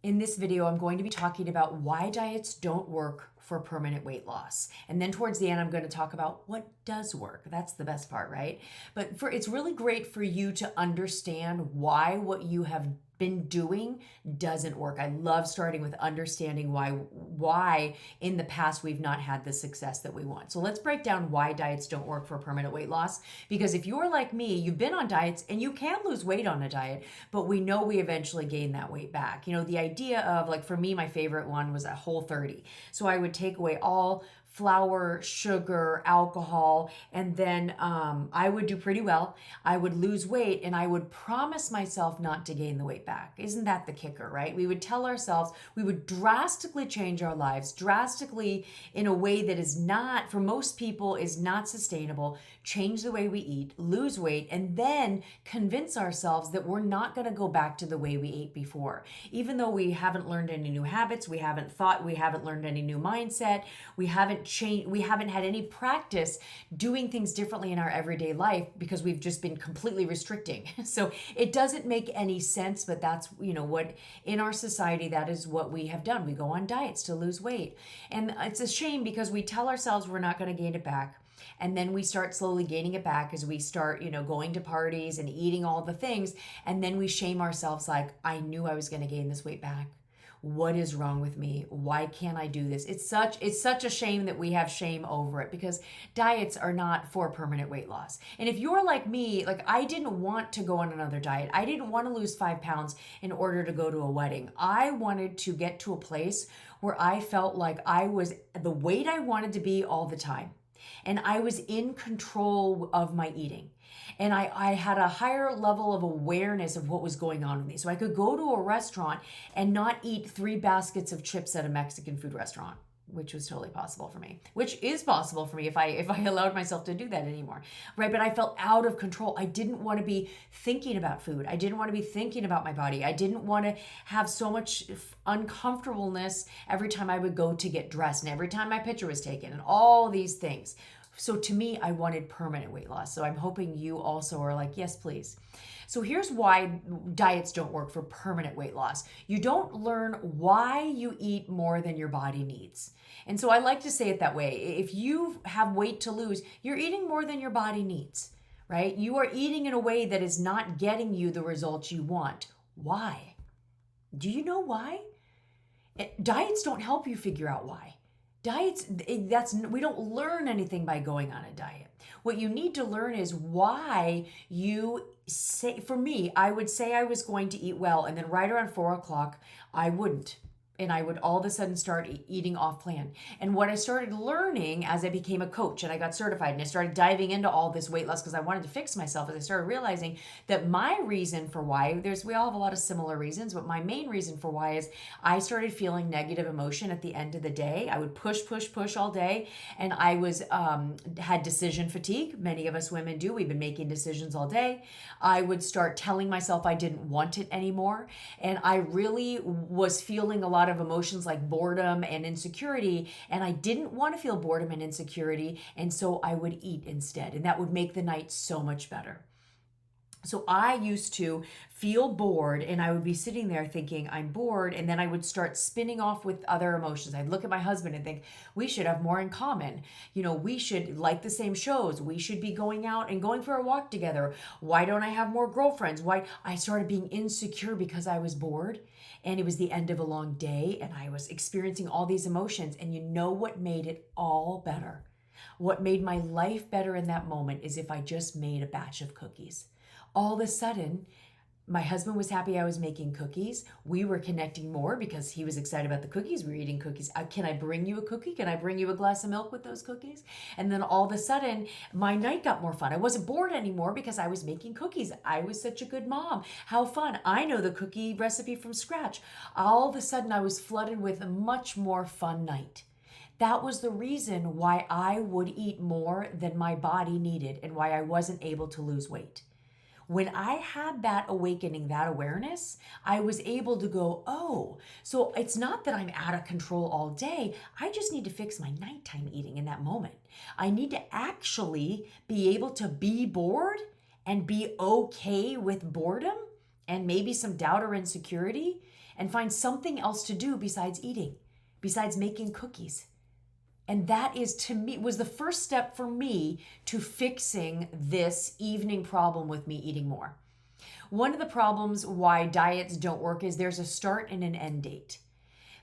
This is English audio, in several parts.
In this video, I'm going to be talking about why diets don't work for permanent weight loss. And then towards the end, I'm going to talk about what does work. That's the best part, right? But it's really great for you to understand why what you have been doing doesn't work. I love starting with understanding why in the past we've not had the success that we want. So let's break down why diets don't work for permanent weight loss. Because if you're like me, you've been on diets and you can lose weight on a diet, but we know we eventually gain that weight back. You know, the idea of, like, for me, my favorite one was a Whole30. So I would take away all flour, sugar, alcohol, and then I would do pretty well. I would lose weight and I would promise myself not to gain the weight back. Isn't that the kicker, right? We would tell ourselves we would drastically change our lives, drastically in a way that is not, for most people, is not sustainable, change the way we eat, lose weight, and then convince ourselves that we're not going to go back to the way we ate before. Even though we haven't learned any new habits, we haven't learned any new mindset, we haven't had any practice doing things differently in our everyday life because we've just been completely restricting. So it doesn't make any sense, but that's, what in our society, that is what we have done. We go on diets to lose weight. And it's a shame because we tell ourselves we're not going to gain it back. And then we start slowly gaining it back as we start, going to parties and eating all the things. And then we shame ourselves like, I knew I was going to gain this weight back. What is wrong with me? Why can't I do this? It's such a shame that we have shame over it, because diets are not for permanent weight loss. And if you're like me, like, I didn't want to go on another diet. I didn't want to lose 5 pounds in order to go to a wedding. I wanted to get to a place where I felt like I was the weight I wanted to be all the time. And I was in control of my eating. And I had a higher level of awareness of what was going on with me. So I could go to a restaurant and not eat 3 baskets of chips at a Mexican food restaurant, which was totally possible for me, which is possible for me if I allowed myself to do that anymore, right? But I felt out of control. I didn't want to be thinking about food. I didn't want to be thinking about my body. I didn't want to have so much uncomfortableness every time I would go to get dressed and every time my picture was taken and all these things. So to me, I wanted permanent weight loss. So I'm hoping you also are like, yes, please. So here's why diets don't work for permanent weight loss. You don't learn why you eat more than your body needs. And so I like to say it that way. If you have weight to lose, you're eating more than your body needs, right? You are eating in a way that is not getting you the results you want. Why? Do you know why? Diets don't help you figure out why. Diets, we don't learn anything by going on a diet. What you need to learn is why you say, for me, I would say I was going to eat well, and then right around 4 o'clock, I wouldn't. And I would all of a sudden start eating off plan. And what I started learning as I became a coach and I got certified and I started diving into all this weight loss because I wanted to fix myself, as I started realizing that my reason for why, we all have a lot of similar reasons, but my main reason for why is I started feeling negative emotion at the end of the day. I would push all day, and I was had decision fatigue. Many of us women do. We've been making decisions all day. I would start telling myself I didn't want it anymore, and I really was feeling a lot of emotions like boredom and insecurity, and I didn't want to feel boredom and insecurity, and so I would eat instead, and that would make the night so much better. So I used to feel bored, and I would be sitting there thinking I'm bored, and then I would start spinning off with other emotions. I'd look at my husband and think, we should have more in common. We should like the same shows. We should be going out and going for a walk together. Why don't I have more girlfriends? Why? I started being insecure because I was bored, and it was the end of a long day, and I was experiencing all these emotions. And you know what made it all better? What made my life better in that moment is if I just made a batch of cookies. All of a sudden, my husband was happy I was making cookies. We were connecting more because he was excited about the cookies. We were eating cookies. Can I bring you a cookie? Can I bring you a glass of milk with those cookies? And then all of a sudden, my night got more fun. I wasn't bored anymore because I was making cookies. I was such a good mom. How fun. I know the cookie recipe from scratch. All of a sudden, I was flooded with a much more fun night. That was the reason why I would eat more than my body needed and why I wasn't able to lose weight. When I had that awakening, that awareness, I was able to go, oh, so it's not that I'm out of control all day. I just need to fix my nighttime eating in that moment. I need to actually be able to be bored and be okay with boredom and maybe some doubt or insecurity and find something else to do besides eating, besides making cookies. And that is, to me, was the first step for me to fixing this evening problem with me eating more. One of the problems why diets don't work is there's a start and an end date.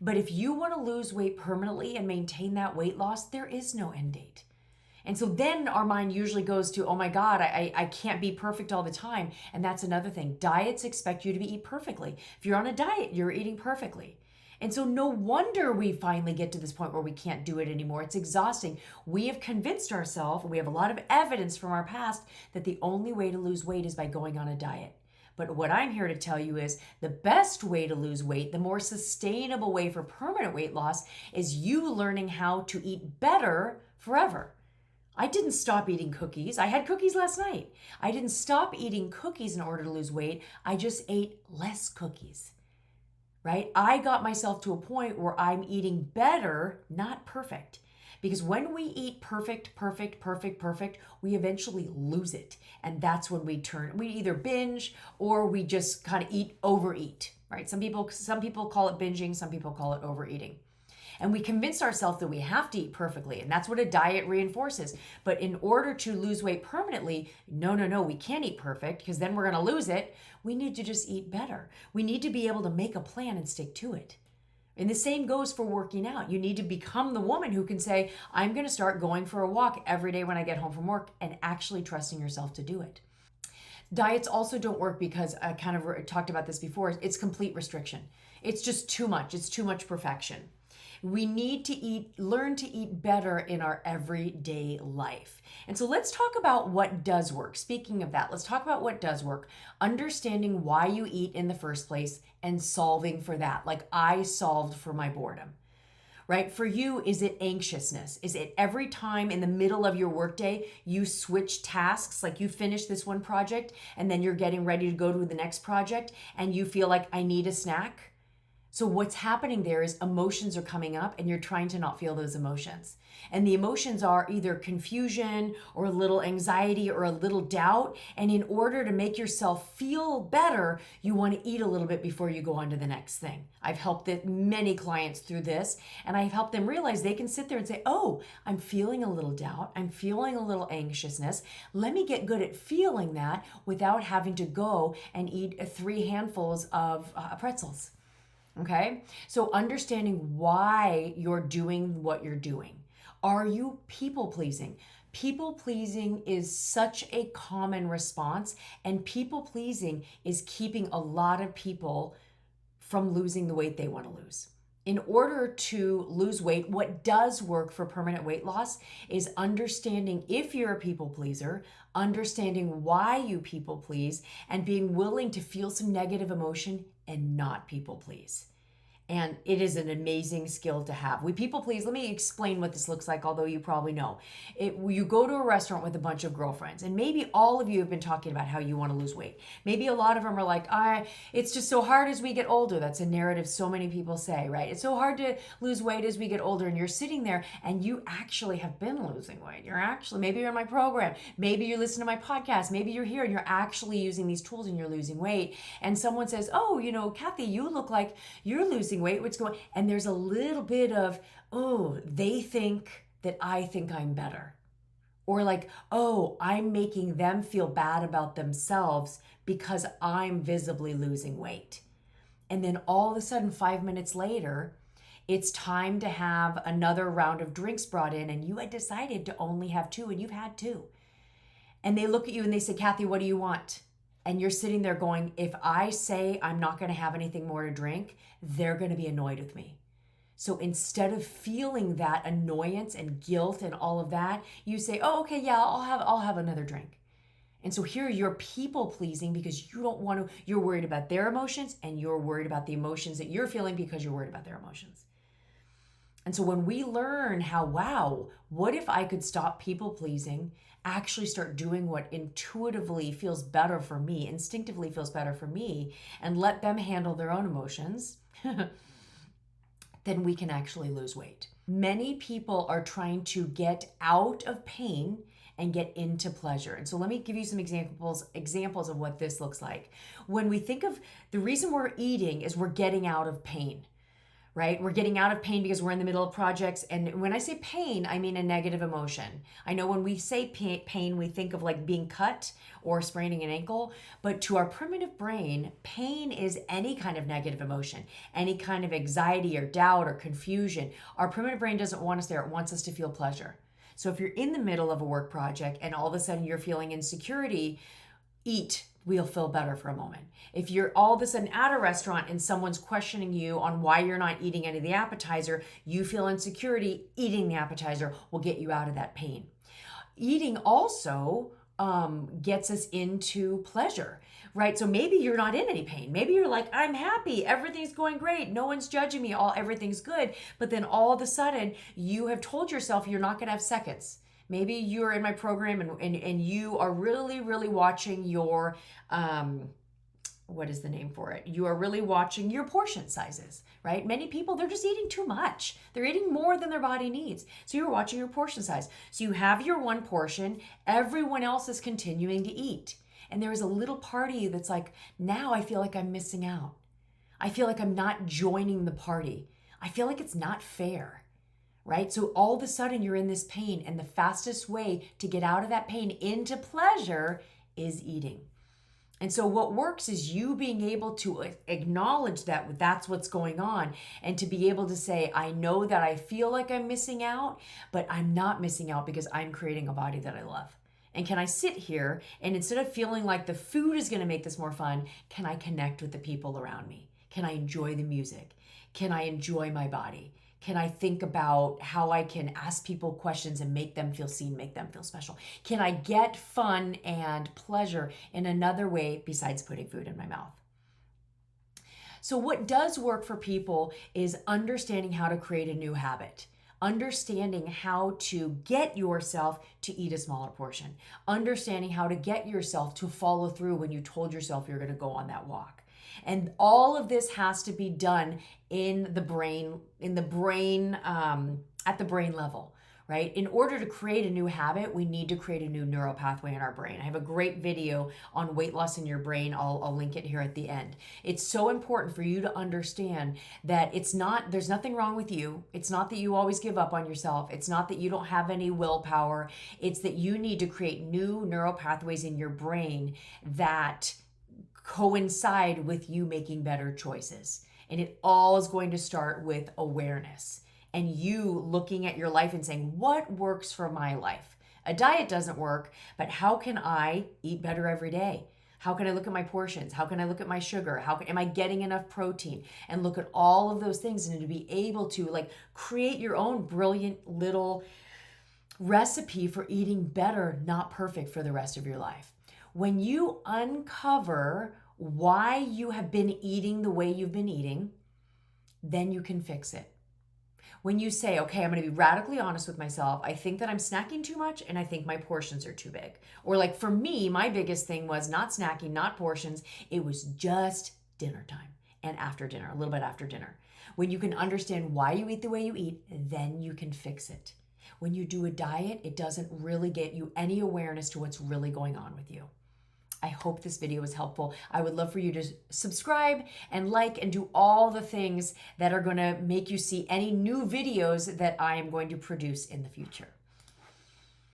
But if you want to lose weight permanently and maintain that weight loss, there is no end date. And so then our mind usually goes to, oh my God, I can't be perfect all the time. And that's another thing. Diets expect you to eat perfectly. If you're on a diet, you're eating perfectly. And so no wonder we finally get to this point where we can't do it anymore. It's exhausting. We have convinced ourselves, we have a lot of evidence from our past, that the only way to lose weight is by going on a diet. But what I'm here to tell you is the best way to lose weight, the more sustainable way for permanent weight loss, is you learning how to eat better forever. I didn't stop eating cookies. I had cookies last night. I didn't stop eating cookies in order to lose weight. I just ate less cookies. Right? I got myself to a point where I'm eating better, not perfect. Because when we eat perfect, we eventually lose it. And that's when we either binge or we just kind of overeat, right? Some people call it binging, some people call it overeating. And we convince ourselves that we have to eat perfectly, and that's what a diet reinforces. But in order to lose weight permanently, no, we can't eat perfect because then we're going to lose it. We need to just eat better. We need to be able to make a plan and stick to it. And the same goes for working out. You need to become the woman who can say, I'm going to start going for a walk every day when I get home from work, and actually trusting yourself to do it. Diets also don't work because I kind of talked about this before. It's complete restriction. It's just too much. It's too much perfection. We need to learn to eat better in our everyday life. And so let's talk about what does work. Speaking of that, let's talk about what does work. Understanding why you eat in the first place and solving for that. Like I solved for my boredom, right? For you, is it anxiousness? Is it every time in the middle of your workday, you switch tasks, like you finish this one project and then you're getting ready to go to the next project and you feel like I need a snack? So what's happening there is emotions are coming up and you're trying to not feel those emotions. And the emotions are either confusion or a little anxiety or a little doubt. And in order to make yourself feel better, you want to eat a little bit before you go on to the next thing. I've helped many clients through this, and I've helped them realize they can sit there and say, oh, I'm feeling a little doubt. I'm feeling a little anxiousness. Let me get good at feeling that without having to go and eat 3 handfuls of pretzels. Okay, so understanding why you're doing what you're doing. Are you people pleasing? People pleasing is such a common response, and people pleasing is keeping a lot of people from losing the weight they want to lose. In order to lose weight, what does work for permanent weight loss is understanding if you're a people pleaser, understanding why you people please, and being willing to feel some negative emotion and not people please. And it is an amazing skill to have. We people please. Let me explain what this looks like, although you probably know. You go to a restaurant with a bunch of girlfriends, and maybe all of you have been talking about how you want to lose weight. Maybe a lot of them are like, it's just so hard as we get older. That's a narrative so many people say, right? It's so hard to lose weight as we get older. And you're sitting there and you actually have been losing weight. Maybe you're in my program. Maybe you listen to my podcast. Maybe you're here and you're actually using these tools and you're losing weight. And someone says, oh, Kathy, you look like you're losing weight. What's going on? And there's a little bit of, oh, they think that I think I'm better. Or like, oh, I'm making them feel bad about themselves because I'm visibly losing weight. And then all of a sudden, 5 minutes later, it's time to have another round of drinks brought in, and you had decided to only have 2, and you've had 2. And they look at you and they say, Kathy, what do you want? And you're sitting there going, if I say I'm not going to have anything more to drink, they're going to be annoyed with me. So instead of feeling that annoyance and guilt and all of that, you say, oh, okay, yeah, I'll have another drink. And so here you're people pleasing because you're worried about their emotions, and you're worried about the emotions that you're feeling because you're worried about their emotions. And so when we learn wow, what if I could stop people pleasing, actually start doing what intuitively feels better for me, instinctively feels better for me, and let them handle their own emotions, then we can actually lose weight. Many people are trying to get out of pain and get into pleasure. And so let me give you some examples of what this looks like. When we think of the reason we're eating is we're getting out of pain, right? We're getting out of pain because we're in the middle of projects. And when I say pain, I mean a negative emotion. I know when we say pain, we think of like being cut or spraining an ankle. But to our primitive brain, pain is any kind of negative emotion, any kind of anxiety or doubt or confusion. Our primitive brain doesn't want us there. It wants us to feel pleasure. So if you're in the middle of a work project and all of a sudden you're feeling insecurity, eat. We'll feel better for a moment. If you're all of a sudden at a restaurant and someone's questioning you on why you're not eating any of the appetizer, you feel insecurity, eating the appetizer will get you out of that pain. Eating also gets us into pleasure, right? So maybe you're not in any pain. Maybe you're like, I'm happy. Everything's going great. No one's judging me. Everything's good. But then all of a sudden you have told yourself you're not going to have seconds. Maybe you're in my program and you are really, really watching your, what is the name for it? You are really watching your portion sizes, right? Many people, they're just eating too much. They're eating more than their body needs. So you're watching your portion size. So you have your one portion, everyone else is continuing to eat. And there is a little part of you that's like, now I feel like I'm missing out. I feel like I'm not joining the party. I feel like it's not fair. Right? So all of a sudden you're in this pain, and the fastest way to get out of that pain into pleasure is eating. And so what works is you being able to acknowledge that that's what's going on, and to be able to say, I know that I feel like I'm missing out, but I'm not missing out because I'm creating a body that I love. And can I sit here and instead of feeling like the food is going to make this more fun, can I connect with the people around me? Can I enjoy the music? Can I enjoy my body? Can I think about how I can ask people questions and make them feel seen, make them feel special? Can I get fun and pleasure in another way besides putting food in my mouth? So what does work for people is understanding how to create a new habit, understanding how to get yourself to eat a smaller portion, understanding how to get yourself to follow through when you told yourself you're going to go on that walk. And all of this has to be done in the brain, at the brain level, right? In order to create a new habit, we need to create a new neural pathway in our brain. I have a great video on weight loss in your brain. I'll link it here at the end. It's so important for you to understand that there's nothing wrong with you. It's not that you always give up on yourself. It's not that you don't have any willpower. It's that you need to create new neural pathways in your brain that coincide with you making better choices. And it all is going to start with awareness and you looking at your life and saying, what works for my life? A diet doesn't work, but how can I eat better every day? How can I look at my portions? How can I look at my sugar? Am I getting enough protein? And look at all of those things, and to be able to create your own brilliant little recipe for eating better, not perfect, for the rest of your life. When you uncover why you have been eating the way you've been eating, then you can fix it. When you say, okay, I'm going to be radically honest with myself. I think that I'm snacking too much and I think my portions are too big. Or like for me, my biggest thing was not snacking, not portions. It was just dinner time and after dinner, a little bit after dinner. When you can understand why you eat the way you eat, then you can fix it. When you do a diet, it doesn't really get you any awareness to what's really going on with you. I hope this video was helpful. I would love for you to subscribe and like and do all the things that are going to make you see any new videos that I am going to produce in the future.